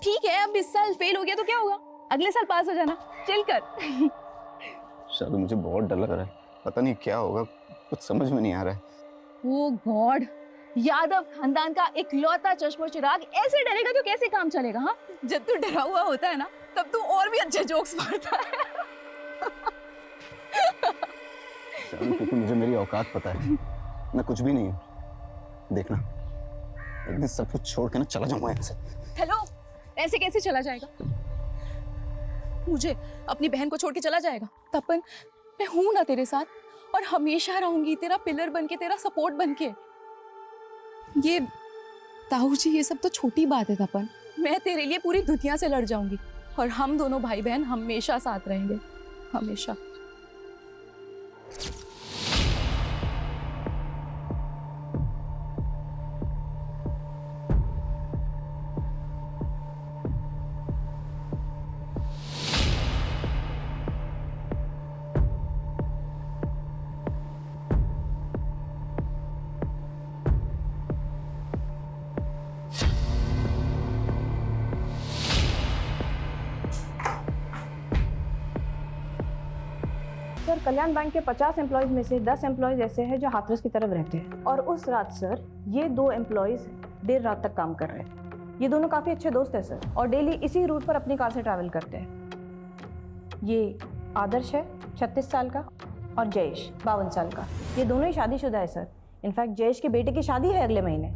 ठीक है, अब इस साल फेल हो गया तो क्या होगा, अगले साल पास हो जाना। चिल कर। शालू मुझे बहुत डर लग रहा है, पता नहीं क्या होगा, कुछ समझ में नहीं आ रहा है। ओ गॉड, यादव खानदान का इकलौता चश्मो चिराग ऐसे डरेगा तो कैसे काम चलेगा? हाँ, जब तू डरा हुआ होता है ना, तब तू और भी अच्छे जोक्स मारता है। शालू क्योंकि मुझे मेरी औकात पता है, मैं कुछ भी नहीं हूँ। देखना एक दिन सब कुछ छोड़ के ना चला जाऊंगा यहाँ से। हेलो, ऐसे कैसे चला जाएगा? मुझे अपनी बहन को छोड़ के चला जाएगा? तपन, मैं हूं ना तेरे साथ, और हमेशा रहूंगी तेरा पिलर बनके, तेरा सपोर्ट बनके। ये ताऊ जी ये सब तो छोटी बात है तपन, मैं तेरे लिए पूरी दुनिया से लड़ जाऊंगी, और हम दोनों भाई बहन हमेशा साथ रहेंगे, हमेशा। सर कल्याण बैंक के 50 एम्प्लॉयज में से 10 एम्प्लॉयज ऐसे हैं जो हाथरस की तरफ रहते हैं, और उस रात सर ये 2 एम्प्लॉयज देर रात तक काम कर रहे हैं। ये दोनों काफी अच्छे दोस्त हैं सर, और डेली इसी रूट पर अपनी कार से ट्रैवल करते हैं। ये आदर्श है 36 साल का, और जयेश 52 साल का। ये दोनों ही शादीशुदा है सर। इनफैक्ट जयेश के बेटे की शादी है अगले महीने।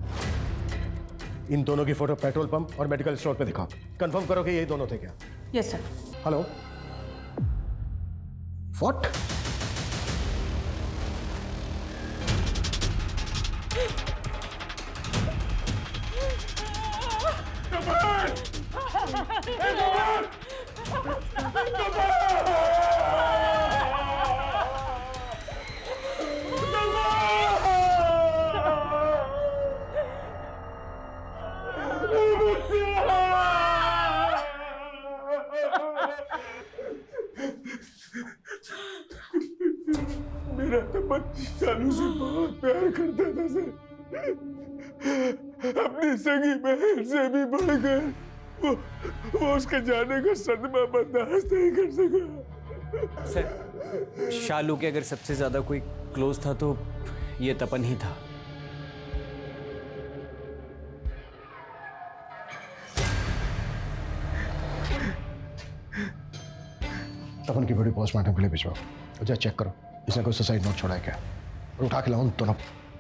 इन दोनों की फोटो पेट्रोल पंप और मेडिकल स्टोर पे दिखाओ। कंफर्म करो कि यही दोनों थे क्या? Yes sir. Hello, what? मेरा तपन शालू से बहुत प्यार करता था सर, अपनी सगी बहन से भी बढ़कर। वो उसके जाने का सदमा बर्दाश्त नहीं कर सका। सर, शालू के अगर सबसे ज्यादा कोई क्लोज था तो ये तपन ही था। तपन की बॉडी पोस्टमार्टम के लिए भिजवाओ। मुझे चेक करो इसने कोई सुसाइड नोट छोड़ा है क्या, और उठा के लाओ दोनों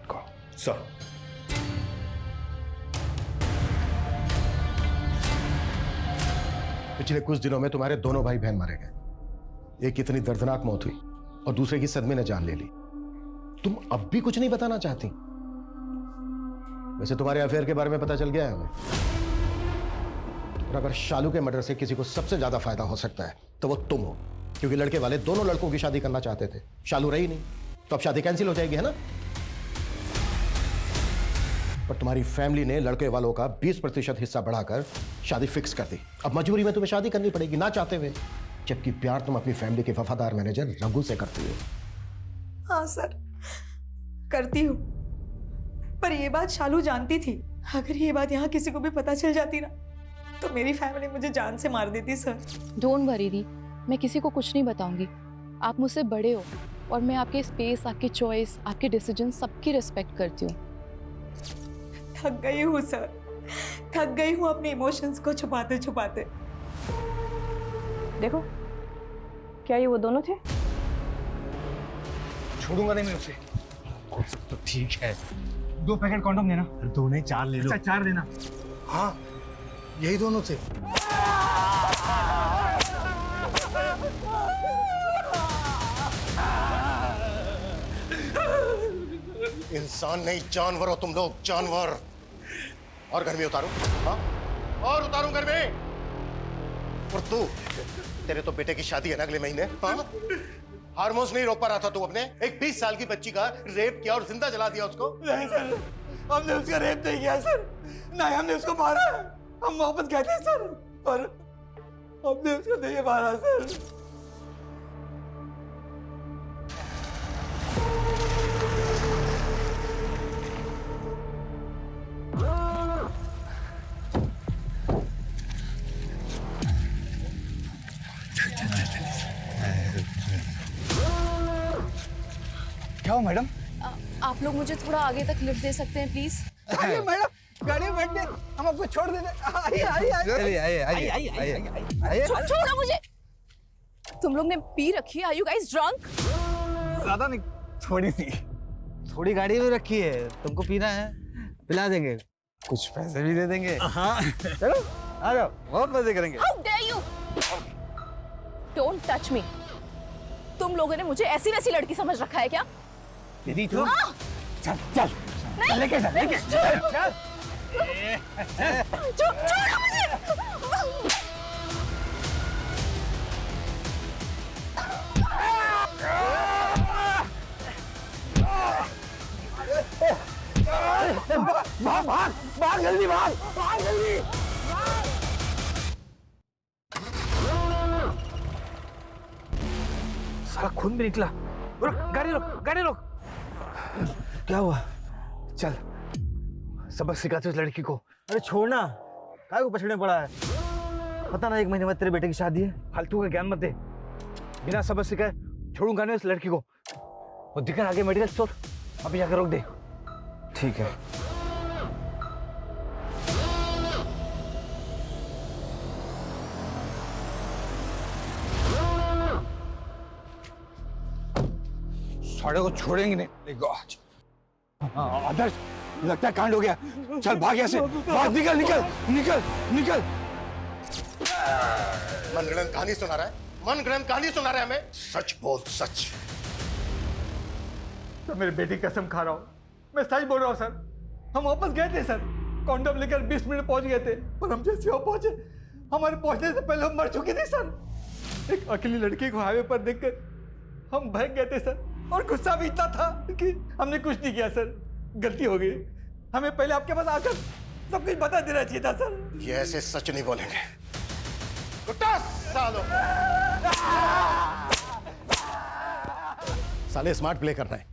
को। सर, पिछले कुछ दिनों में तुम्हारे दोनों भाई बहन मारे गए। एक इतनी दर्दनाक मौत हुई और दूसरे की सदमे ने जान ले ली। तुम अब भी कुछ नहीं बताना चाहती? वैसे तुम्हारे अफेयर के बारे में पता चल गया है हमें, और अगर शालू के मर्डर से किसी को सबसे ज्यादा फायदा हो सकता है तो वो तुम हो, क्योंकि लड़के वाले दोनों लड़कों की शादी करना चाहते थे। शालू रही नहीं तो अब शादी कैंसिल हो जाएगी, है ना? पर तुम्हारी फैमिली ने लड़के वालों का 20% हिस्सा बढ़ाकर शादी फिक्स कर दी। अब मजबूरी में तुम्हें शादी करनी पड़ेगी ना चाहते हुए, जबकि प्यार तुम अपनी फैमिली के वफादार मैनेजर रघु से करती हो। हाँ सर, करती हूँ, पर ये बात शालू जानती थी। अगर ये बात यहाँ किसी को भी पता चल जाती ना तो मेरी फैमिली मुझे जान से मार देती सर। डोंट वरी दी, मैं किसी को कुछ नहीं बताऊंगी। आप मुझसे बड़े हो और मैं आपके स्पेस, आपकी चॉइस, आपके डिसीजन सबकी रिस्पेक्ट करती हूँ। थक गई हूँ सर, थक गई हूँ अपने इमोशंस को छुपाते छुपाते। देखो, क्या ये वो दोनों थे? छोड़ूंगा नहीं मैं उसे। तो ठीक है, 2 पैकेट कॉन्डोम देना। 2 नहीं 4 ले लो। अच्छा 4 देना। हाँ, यही दोनों थे। इंसान नहीं जानवर हो तुम लोग, जानवर। और घर में उतारो। हाँ, और उतारो घर में। और तू, तेरे तो बेटे की शादी है ना अगले महीने। हाँ, हार्मोन्स नहीं रोक पा रहा था तू अपने? एक 20 साल की बच्ची का रेप किया और जिंदा जला दिया उसको। नहीं सर, हमने उसका रेप नहीं किया सर, नहीं हमने उसको मारा। हम मोहब्बत कहते हैं सर, पर हमने उसको नहीं मारा सर। क्या हो मैडम? आप लोग मुझे थोड़ा आगे तक लिफ्ट दे सकते हैं प्लीज? आइए मैडम, गाड़ी में बैठिए, हम आपको छोड़ देते। आइए आइए आइए। छोड़ो मुझे। तुम लोग ने पी रखी है? Are you guys drunk? ज्यादा नहीं, थोड़ी सी। थोड़ी गाड़ी में रखी है, तुमको पीना है पिला देंगे, कुछ पैसे भी दे देंगे। हाँ चलो आ जाओ, बहुत मजे करेंगे। How dare you? Don't touch me. तुम लोगों ने मुझे ऐसी वैसी लड़की समझ रखा है क्या? दीदी तुम चल चल लेके चल, लेके चल। छोड़ो मुझे। भाग भाग भाग जल्दी, भाग जल्दी। साला खून भी निकला। रुक, गाड़ी रोक, गाड़ी रोक। क्या हुआ? चल सबक सिखाते उस लड़की को। अरे छोड़ना, काय को पछड़ने पड़ा है? पता ना 1 महीने बाद तेरे बेटे की शादी है, फालतू का ज्ञान मत दे। बिना सबक सिखाए छोड़ूंगा नहीं उस लड़की को। वो दिखा आगे मेडिकल स्टोर, अभी जाकर रोक दे। ठीक है। साड़े को छोड़ेंगे नहीं। गॉड आदर्श, लगता है कांड हो गया। चल भाग यहाँ से, भाग, निकल निकल निकल निकल। मनगढ़ंत कहानी सुना रहा है, मनगढ़ंत कहानी सुना रहा है हमें। सच बोल, सच। तो मेरी बेटी कसम खा रहा हूँ, मैं सच बोल रहा हूँ सर। हम वापस गए थे सर, कॉन्डम लेकर 20 मिनट पहुंच गए थे, पर हम जैसे वहां पहुंचे, हमारे पहुंचने से पहले हम मर चुके थे सर। एक अकेली लड़की को हाईवे पर देखकर हम भाग गए थे सर, और गुस्सा भी इतना था कि हमने कुछ नहीं किया सर। गलती हो गई, हमें पहले आपके पास आकर सब कुछ बता देना चाहिए था सर। ये ऐसे सच नहीं बोलेंगे। कुत्ता सालो। साले स्मार्ट प्ले कर रहे हैं।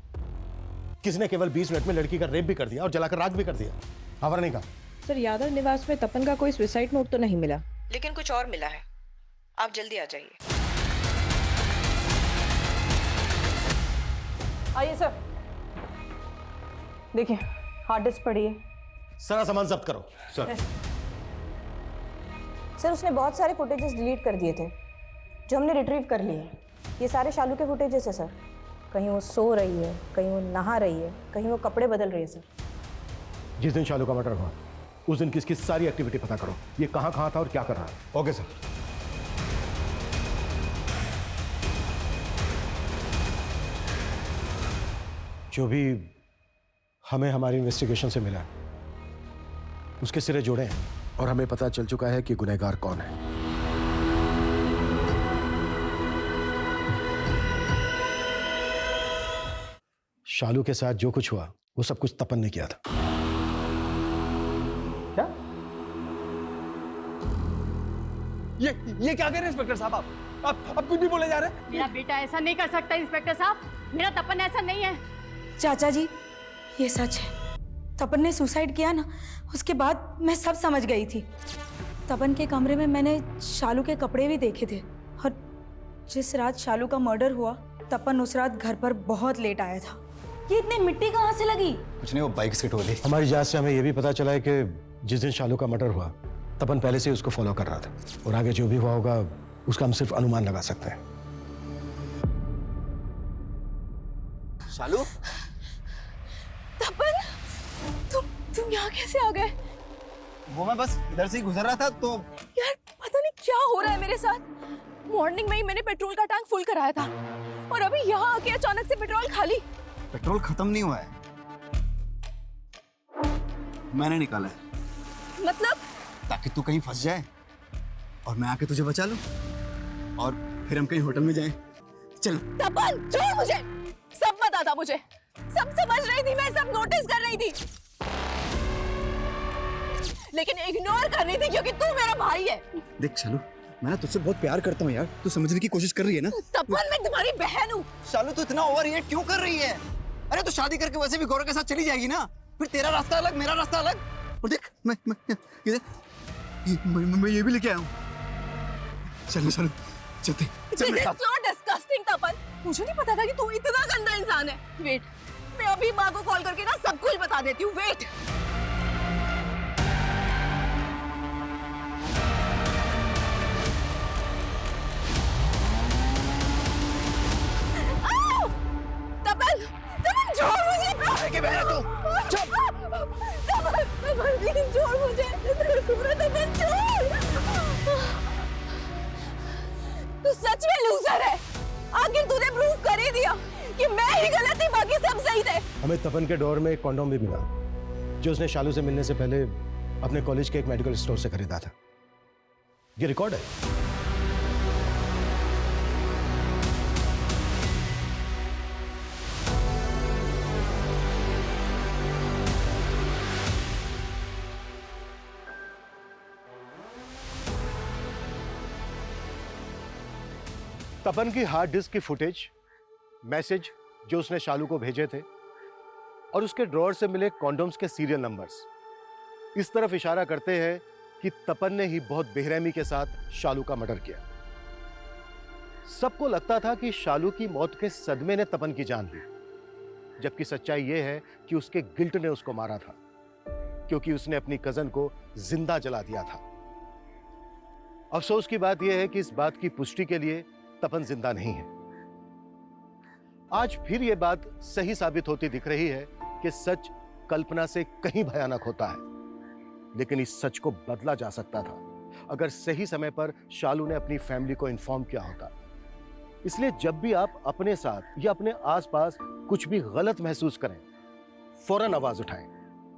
किसने केवल 20 मिनट में लड़की का रेप भी कर दिया और जलाकर राख भी कर दिया। खबर नहीं कहा सर, यादव निवास में तपन का कोई सुसाइड नोट तो नहीं मिला, लेकिन कुछ और मिला है। आप जल्दी आ जाइए। आइए सर। देखिए, हार्ड डिस्क पड़ी है। सारा सामान जब्त करो सर। सर, उसने बहुत सारे फुटेजेस डिलीट कर दिए थे जो हमने रिट्रीव कर लिए। ये सारे शालू के फुटेजेस है सर। कहीं वो सो रही है, कहीं वो नहा रही है, कहीं वो कपड़े बदल रही है सर। जिस दिन शालू का मर्डर हुआ उस दिन किसकी सारी एक्टिविटी पता करो। ये कहाँ था और क्या कर रहा है। Okay sir. जो भी हमें हमारी इन्वेस्टिगेशन से मिला उसके सिरे जोड़े हैं और हमें पता चल चुका है कि गुनहगार कौन है। शालू के साथ जो कुछ हुआ वो सब कुछ तपन ने किया था। क्या? ये क्या कह रहे हैं इंस्पेक्टर साहब? आप कुछ भी बोले जा रहे हैं। मेरा बेटा ऐसा नहीं कर सकता इंस्पेक्टर साहब, मेरा तपन ऐसा नहीं है। चाचा जी, ये सच है। तपन ने सुसाइड किया ना, उसके बाद मैं सब समझ गई थी। तपन के कमरे में मैंने शालू के कपड़े भी देखे थे, और जिस रात शालू का मर्डर हुआ तपन उस रात घर पर बहुत लेट आया था। ये इतनी मिट्टी कहाँ से लगी? कुछ नहीं, वो बाइक से टोली। हमारी जांच से हमें यह भी पता चला है कि जिस दिन शालू का मर्डर हुआ तपन पहले से ही उसको फॉलो कर रहा था, और आगे जो भी हुआ होगा उसका हम सिर्फ अनुमान लगा सकते हैं। शालू, तपन, तुम यहाँ कैसे आ गए? वो मैं बस इधर से ही गुजर रहा था तो। यार पता नहीं क्या हो रहा है मेरे साथ। मॉर्निंग में ही मैंने पेट्रोल का टैंक फुल कराया था, और अभी यहाँ आके अचानक से पेट्रोल खाली। पेट्रोल खत्म नहीं हुआ है, मैंने निकाला है। मतलब? ताकि तू कहीं फंस जाए और मैं आके तुझे बचा लूं, और फिर हम कहीं होटल में जाएं। चल। तपन, छोड़ मुझे। सब पता था मुझे, सब समझ रही थी मैं, सब नोटिस कर रही थी, लेकिन इग्नोर कर रही थी क्योंकि तू मेरा भाई है। देख शालू, मैं ना तुझसे बहुत प्यार करता हूँ यार, तू समझने की कोशिश कर रही है ना। तपन, मैं तुम्हारी बहन हूँ। शालू, तू इतना ओवर रिएक्ट क्यों कर रही है? अरे तो शादी करके वैसे भी गौरव के साथ चली जाएगी ना, फिर तेरा रास्ता अलग, मेरा रास्ता अलग। और देख, मैं ये भी लेके आया हूँ। चल शालू, चलते। This is so disgusting, तपन। मुझे नहीं पता था कि तू इतना गंदा इंसान है। वेट, मैं अभी माँ को कॉल करके ना सब कुछ बता देती हूँ। वेट। तपन, तपन छोड़ मुझे। के बहन तू, चुप। तपन, प्लीज छोड़ मुझे। तपन छोड़। तू सच में लूजर है। आखिर तूने प्रूव कर ही दिया कि मैं ही गलत थी, बाकी सब सही थे। हमें तपन के डोर में एक कॉन्डोम भी मिला जो उसने शालू से मिलने से पहले अपने कॉलेज के एक मेडिकल स्टोर से खरीदा था। ये रिकॉर्ड है। तपन की हार्ड डिस्क की फुटेज, मैसेज जो उसने शालू को भेजे थे, और उसके ड्रॉअर से मिले कॉन्डोम्स के सीरियल नंबर्स इस तरफ इशारा करते हैं कि तपन ने ही बहुत बेरहमी के साथ शालू का मर्डर किया। सबको लगता था कि शालू की मौत के सदमे ने तपन की जान ली, जबकि सच्चाई यह है कि उसके गिल्ट ने उसको मारा था, क्योंकि उसने अपनी कजन को जिंदा जला दिया था। अफसोस की बात यह है कि इस बात की पुष्टि के लिए तपन जिंदा नहीं है। आज फिर ये बात सही साबित होती दिख रही है कि सच कल्पना से कहीं भयानक होता है, लेकिन इस सच को बदला जा सकता था अगर सही समय पर शालू ने अपनी फैमिली को इन्फॉर्म किया होता। इसलिए जब भी आप अपने साथ या अपने आसपास कुछ भी गलत महसूस करें, फौरन आवाज उठाएं,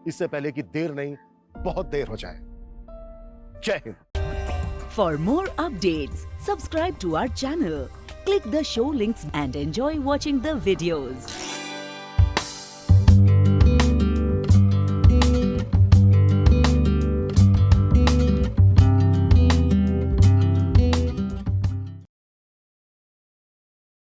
इससे पहले कि देर नहीं, बहुत देर हो जाए। जय Hind. For more updates, subscribe to our channel, click the show links and enjoy watching the videos.